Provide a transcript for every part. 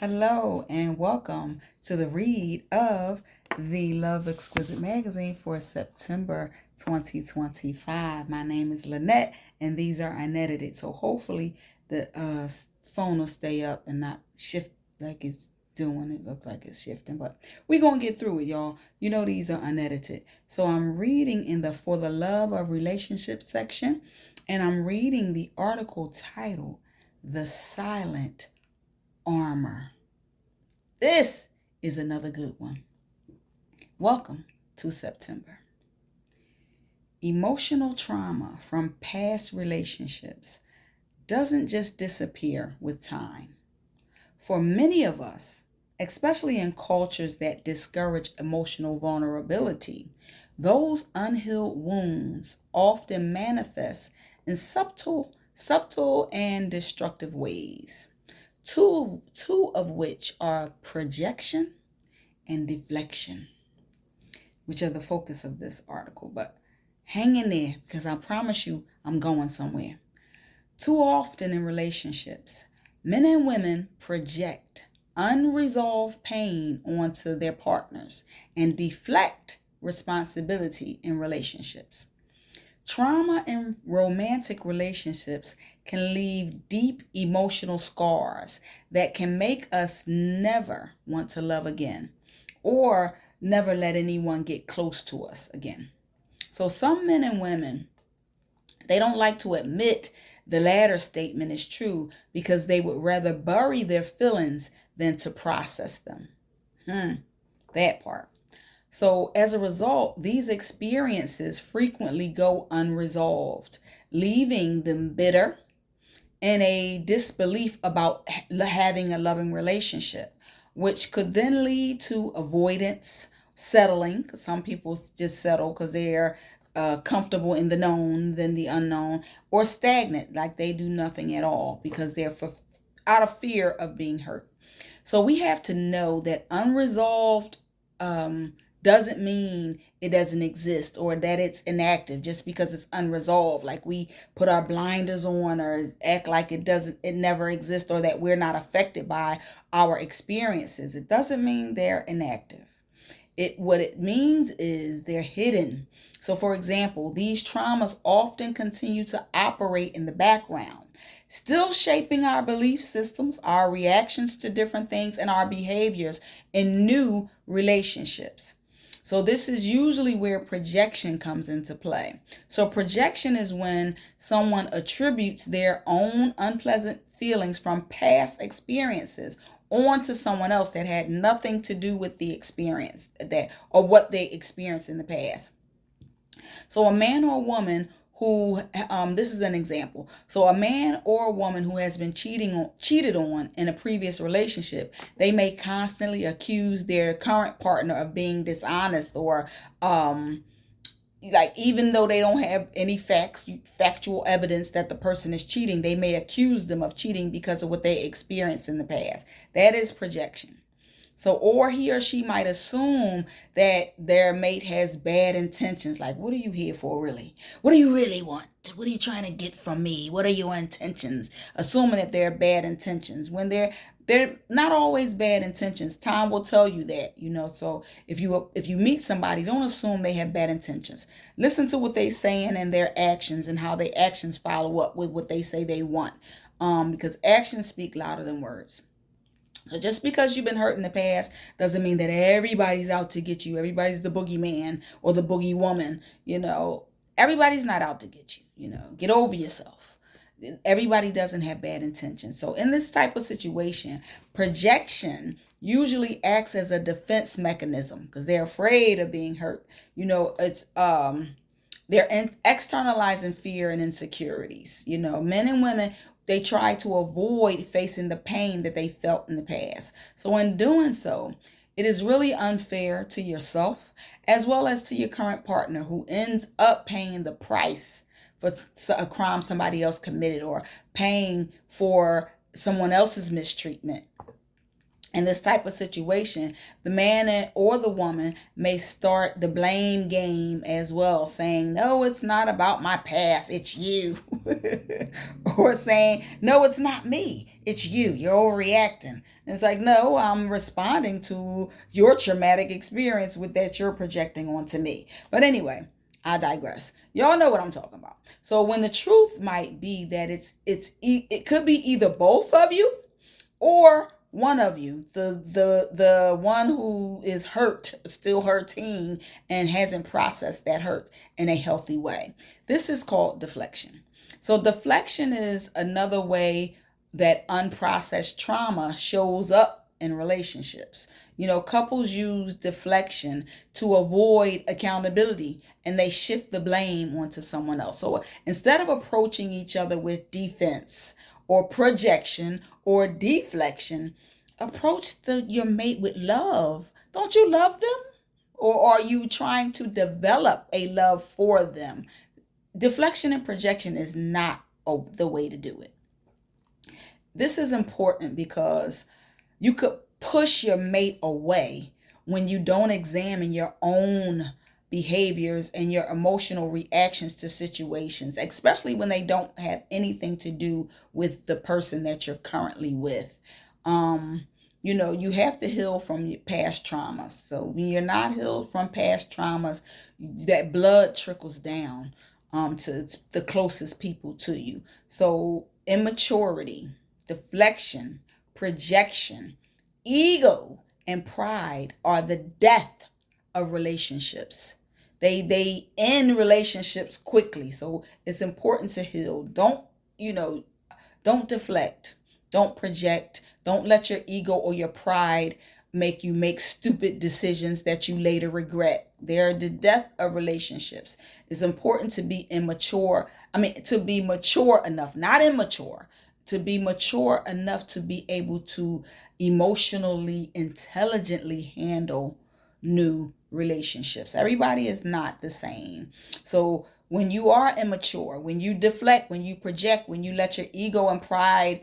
Hello and welcome to the read of the Love Exquisite Magazine for September 2025. My name is Lynette and these are unedited. So hopefully the phone will stay up and not shift like it's doing. It looks like it's shifting, but we're going to get through it, y'all. You know these are unedited. So I'm reading in the For the Love of Relationships section, and I'm reading the article titled The Silent Armor. This is another good one. Welcome to September. Emotional trauma from past relationships doesn't just disappear with time. For many of us, especially in cultures that discourage emotional vulnerability, those unhealed wounds often manifest in subtle and destructive ways. Two of which are projection and deflection, which are the focus of this article. But hang in there because I promise you I'm going somewhere. Too often in relationships, men and women project unresolved pain onto their partners and deflect responsibility in relationships. Trauma in romantic relationships can leave deep emotional scars that can make us never want to love again or never let anyone get close to us again. So some men and women, they don't like to admit the latter statement is true because they would rather bury their feelings than to process them. That part. So as a result, these experiences frequently go unresolved, leaving them bitter and a disbelief about having a loving relationship, which could then lead to avoidance, settling. 'Cause some people just settle because they're comfortable in the known than the unknown, or stagnant, like they do nothing at all because they're out of fear of being hurt. So we have to know that unresolved doesn't mean it doesn't exist or that it's inactive just because it's unresolved. Like we put our blinders on or act like it never exists, or that we're not affected by our experiences. It doesn't mean they're inactive. What it means is they're hidden. So for example, these traumas often continue to operate in the background, still shaping our belief systems, our reactions to different things, and our behaviors in new relationships. So this is usually where projection comes into play. So projection is when someone attributes their own unpleasant feelings from past experiences onto someone else that had nothing to do with the experience that or what they experienced in the past. So a man or a woman who this is an example. So a man or a woman who has been cheated on in a previous relationship, they may constantly accuse their current partner of being dishonest, or like even though they don't have any factual evidence that the person is cheating, they may accuse them of cheating because of what they experienced in the past. That is projection. So, or he or she might assume that their mate has bad intentions. Like, what are you here for, really? What do you really want? What are you trying to get from me? What are your intentions? Assuming that they're bad intentions when they're not always bad intentions. Time will tell you that, So if you meet somebody, don't assume they have bad intentions. Listen to what they're saying and their actions and how their actions follow up with what they say they want. Because actions speak louder than words. So just because you've been hurt in the past doesn't mean that everybody's out to get you. Everybody's the boogeyman or the boogie woman. Everybody's not out to get you. Get over yourself. Everybody doesn't have bad intentions. So in this type of situation, projection usually acts as a defense mechanism because they're afraid of being hurt. It's they're externalizing fear and insecurities. Men and women, they try to avoid facing the pain that they felt in the past. So in doing so, it is really unfair to yourself as well as to your current partner, who ends up paying the price for a crime somebody else committed, or paying for someone else's mistreatment. In this type of situation, the man or the woman may start the blame game as well, saying, no, it's not about my past, it's you. Or saying, no, it's not me, it's you, you're overreacting. And it's like, no, I'm responding to your traumatic experience with that you're projecting onto me. But anyway, I digress. Y'all know what I'm talking about. So when the truth might be that it could be either both of you or one of you, the one who is hurt, still hurting, and hasn't processed that hurt in a healthy way. This is called deflection. So deflection is another way that unprocessed trauma shows up in relationships. Couples use deflection to avoid accountability, and they shift the blame onto someone else. So instead of approaching each other with defense or projection or deflection, approach your mate with love. Don't you love them? Or are you trying to develop a love for them? Deflection and projection is not the way to do it. This is important because you could push your mate away when you don't examine your own behaviors and your emotional reactions to situations, especially when they don't have anything to do with the person that you're currently with. You have to heal from your past traumas. So when you're not healed from past traumas, that blood trickles down to the closest people to you. So immaturity, deflection, projection, ego, and pride are the death of relationships. They end relationships quickly. So it's important to heal. Don't deflect. Don't project. Don't let your ego or your pride make you make stupid decisions that you later regret. They're the death of relationships. It's important to be to be mature enough, not immature, to be mature enough to be able to emotionally, intelligently handle new relationships. Everybody is not the same. So when you are immature, when you deflect, when you project, when you let your ego and pride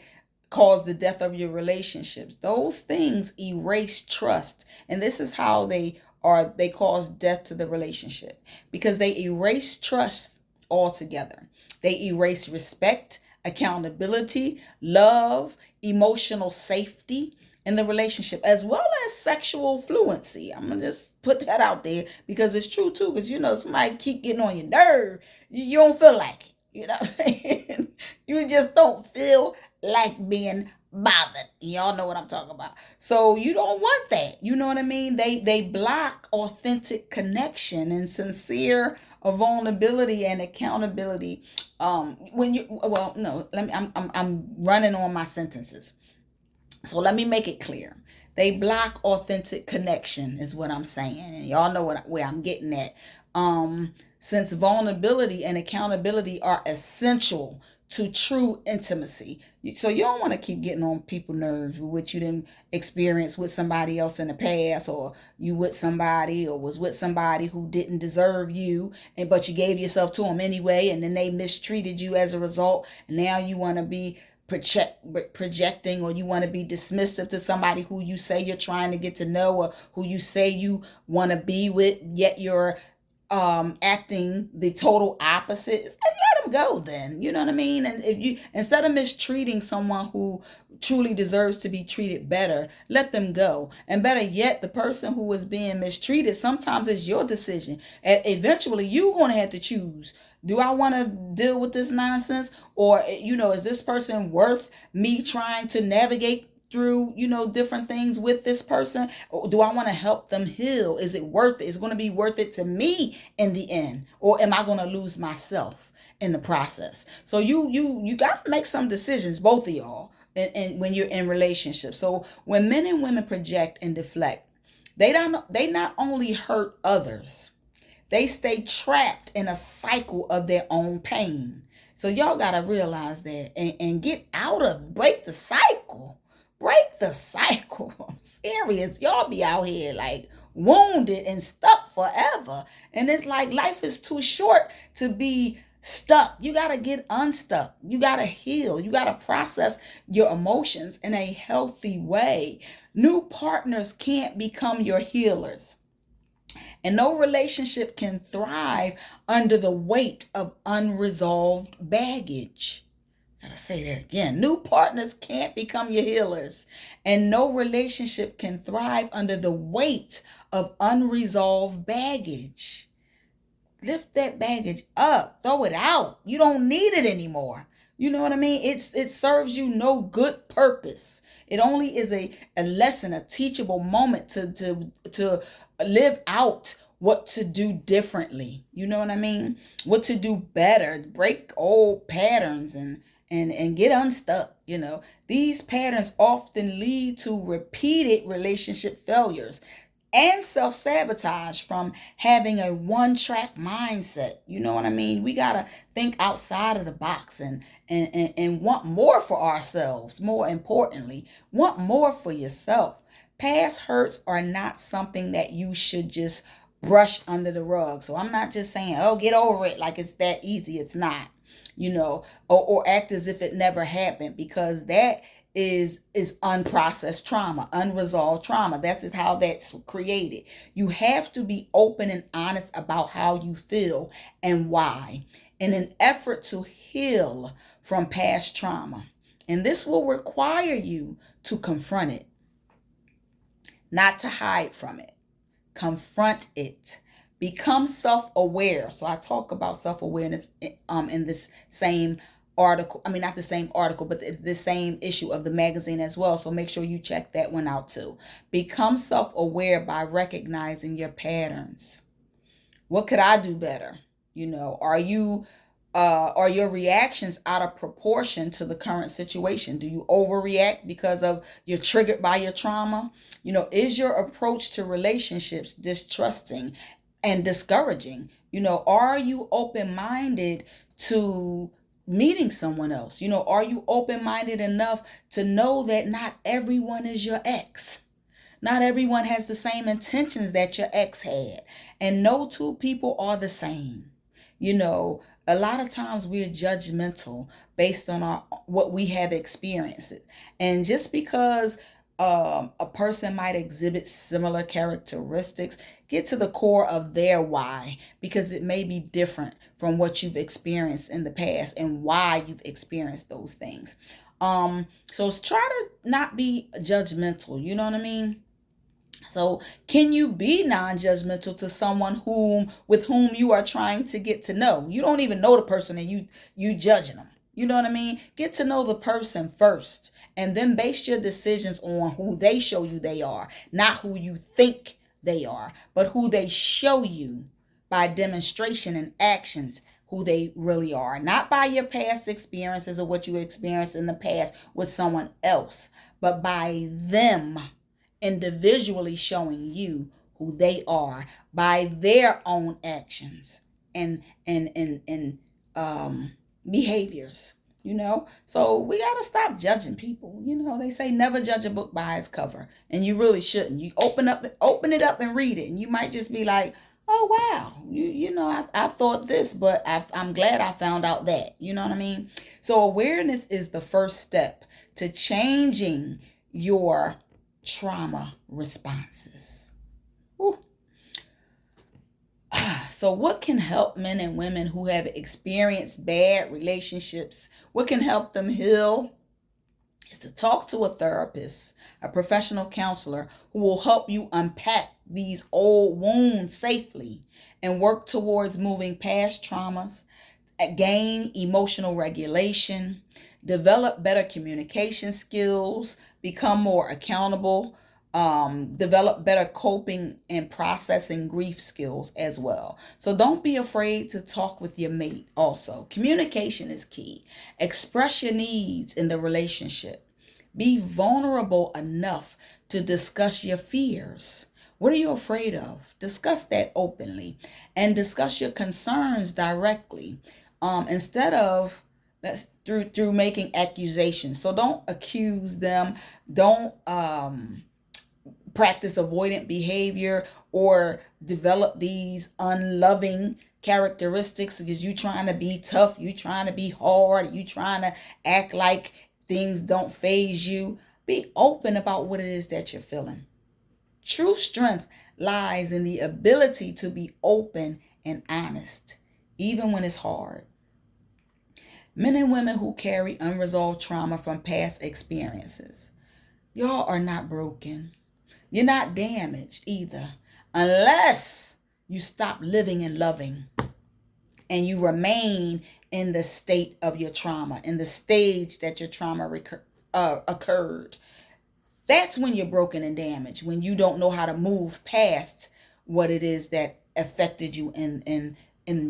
cause the death of your relationships, those things erase trust. And this is how they cause death to the relationship, because they erase trust altogether. They erase respect, accountability, love, emotional safety in the relationship, as well as sexual fluency. I'm gonna just put that out there because it's true too. Because somebody keep getting on your nerve, you don't feel like it. You know what I'm saying? You just don't feel like being bothered. Y'all know what I'm talking about. So you don't want that. You know what I mean? They block authentic connection and sincere vulnerability and accountability. When you well, no, let me. I'm running on my sentences. So let me make it clear. They block authentic connection is what I'm saying. And y'all know where I'm getting at. Since vulnerability and accountability are essential to true intimacy. So you don't want to keep getting on people's nerves with what you didn't experience with somebody else in the past, or you with somebody or was with somebody who didn't deserve you, but you gave yourself to them anyway, and then they mistreated you as a result. And now you want to be projecting, or you want to be dismissive to somebody who you say you're trying to get to know, or who you say you want to be with, yet you're acting the total opposite. It's like, let them go then. You know what I mean? And if you, instead of mistreating someone who truly deserves to be treated better, let them go. And better yet, the person who is being mistreated, sometimes it's your decision. And eventually you're going to have to choose. Do I want to deal with this nonsense? Or, is this person worth me trying to navigate through, different things with this person? Or do I want to help them heal? Is it worth it? Is it going to be worth it to me in the end? Or am I going to lose myself in the process? So you got to make some decisions, both of y'all, and when you're in relationships. So when men and women project and deflect, they not only hurt others, they stay trapped in a cycle of their own pain. So y'all got to realize that and break the cycle. Break the cycle. I'm serious. Y'all be out here like wounded and stuck forever. And it's like life is too short to be stuck. You got to get unstuck. You got to heal. You got to process your emotions in a healthy way. New partners can't become your healers. And no relationship can thrive under the weight of unresolved baggage. Gotta say that again. New partners can't become your healers, and no relationship can thrive under the weight of unresolved baggage. Lift that baggage up, throw it out. You don't need it anymore. You know what I mean? It serves you no good purpose. It only is a lesson, a teachable moment to live out what to do differently. You know what I mean? What to do better, break old patterns and get unstuck. These patterns often lead to repeated relationship failures and self-sabotage from having a one-track mindset. You know what I mean? We got to think outside of the box and want more for ourselves. More importantly, want more for yourself. Past hurts are not something that you should just brush under the rug. So I'm not just saying, oh, get over it like it's that easy. It's not. Or act as if it never happened, because that is unprocessed trauma, unresolved trauma. That's just how that's created. You have to be open and honest about how you feel and why, in an effort to heal from past trauma. And this will require you to confront it, not to hide from it. Confront it. Become self-aware. So I talk about self-awareness in this same article. I mean, not the same article, but the same issue of the magazine as well. So make sure you check that one out too. Become self-aware by recognizing your patterns. What could I do better? Are your reactions out of proportion to the current situation? Do you overreact because of you're triggered by your trauma? Is your approach to relationships distrusting and discouraging? Are you open-minded to meeting someone else? Are you open-minded enough to know that not everyone is your ex? Not everyone has the same intentions that your ex had. And no two people are the same. A lot of times we're judgmental based on what we have experienced. And just because a person might exhibit similar characteristics, get to the core of their why, because it may be different from what you've experienced in the past and why you've experienced those things. So try to not be judgmental. You know what I mean? So can you be non-judgmental to someone with whom you are trying to get to know? You don't even know the person and you judging them. You know what I mean? Get to know the person first and then base your decisions on who they show you they are, not who you think they are, but who they show you by demonstration and actions, who they really are, not by your past experiences or what you experienced in the past with someone else, but by them individually showing you who they are by their own actions and behaviors. So we got to stop judging people. They say never judge a book by its cover, and you really shouldn't. You open it up and read it, and you might just be like, oh wow, I thought this, but I'm glad I found out that. You know what I mean? So awareness is the first step to changing your trauma responses. Whew. So what can help men and women who have experienced bad relationships? What can help them heal? Is to talk to a therapist, a professional counselor who will help you unpack these old wounds safely and work towards moving past traumas, gain emotional regulation, develop better communication skills, become more accountable, develop better coping and processing grief skills as well. So don't be afraid to talk with your mate also. Communication is key. Express your needs in the relationship. Be vulnerable enough to discuss your fears. What are you afraid of? Discuss that openly and discuss your concerns directly, instead of through making accusations. So don't accuse them. Don't practice avoidant behavior or develop these unloving characteristics because you trying to be tough, you trying to be hard, you trying to act like things don't phase you. Be open about what it is that you're feeling. True strength lies in the ability to be open and honest, even when it's hard. Men and women who carry unresolved trauma from past experiences, y'all are not broken. You're not damaged either, unless you stop living and loving and you remain in the state of your trauma, in the stage that your trauma occurred. That's when you're broken and damaged, when you don't know how to move past what it is that affected you in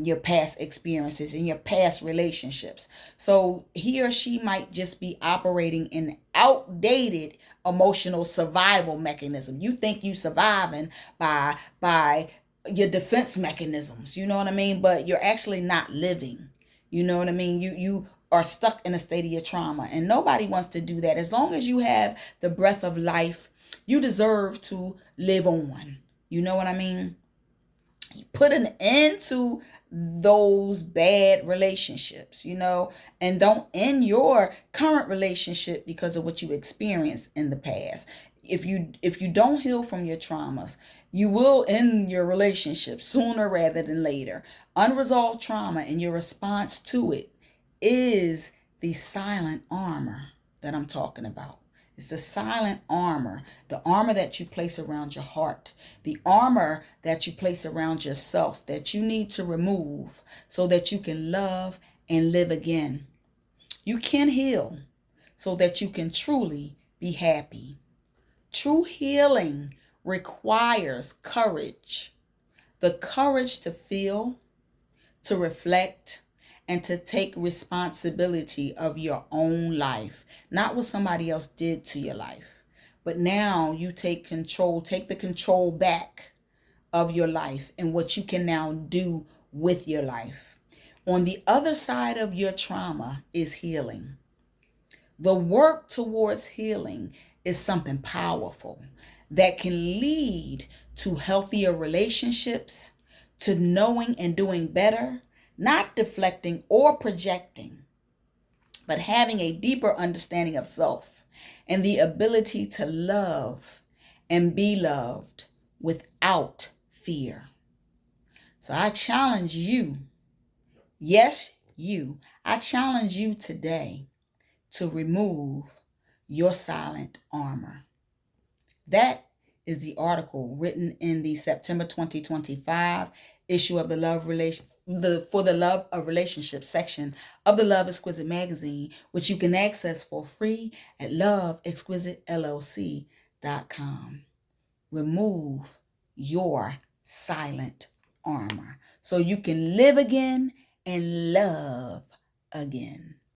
your past experiences, in your past relationships. So he or she might just be operating in outdated emotional survival mechanism. You think you surviving by your defense mechanisms, you know what I mean? But you're actually not living. You know what I mean? You are stuck in a state of your trauma, and nobody wants to do that. As long as you have the breath of life, you deserve to live on. You know what I mean? Put an end to those bad relationships, and don't end your current relationship because of what you experienced in the past. If you don't heal from your traumas, you will end your relationship sooner rather than later. Unresolved trauma and your response to it is the silent armor that I'm talking about. It's the silent armor, the armor that you place around your heart, the armor that you place around yourself that you need to remove so that you can love and live again. You can heal so that you can truly be happy. True healing requires courage, the courage to feel, to reflect, and to take responsibility of your own life. Not what somebody else did to your life, but now you take the control back of your life and what you can now do with your life. On the other side of your trauma is healing. The work towards healing is something powerful that can lead to healthier relationships, to knowing and doing better, not deflecting or projecting, but having a deeper understanding of self and the ability to love and be loved without fear. So I challenge you, yes, you, I challenge you today to remove your silent armor. That is the article written in the September 2025 issue of the for the Love of Relationships section of the Love Exquisite Magazine, which you can access for free at loveexquisitellc.com. Remove your silent armor so you can live again and love again.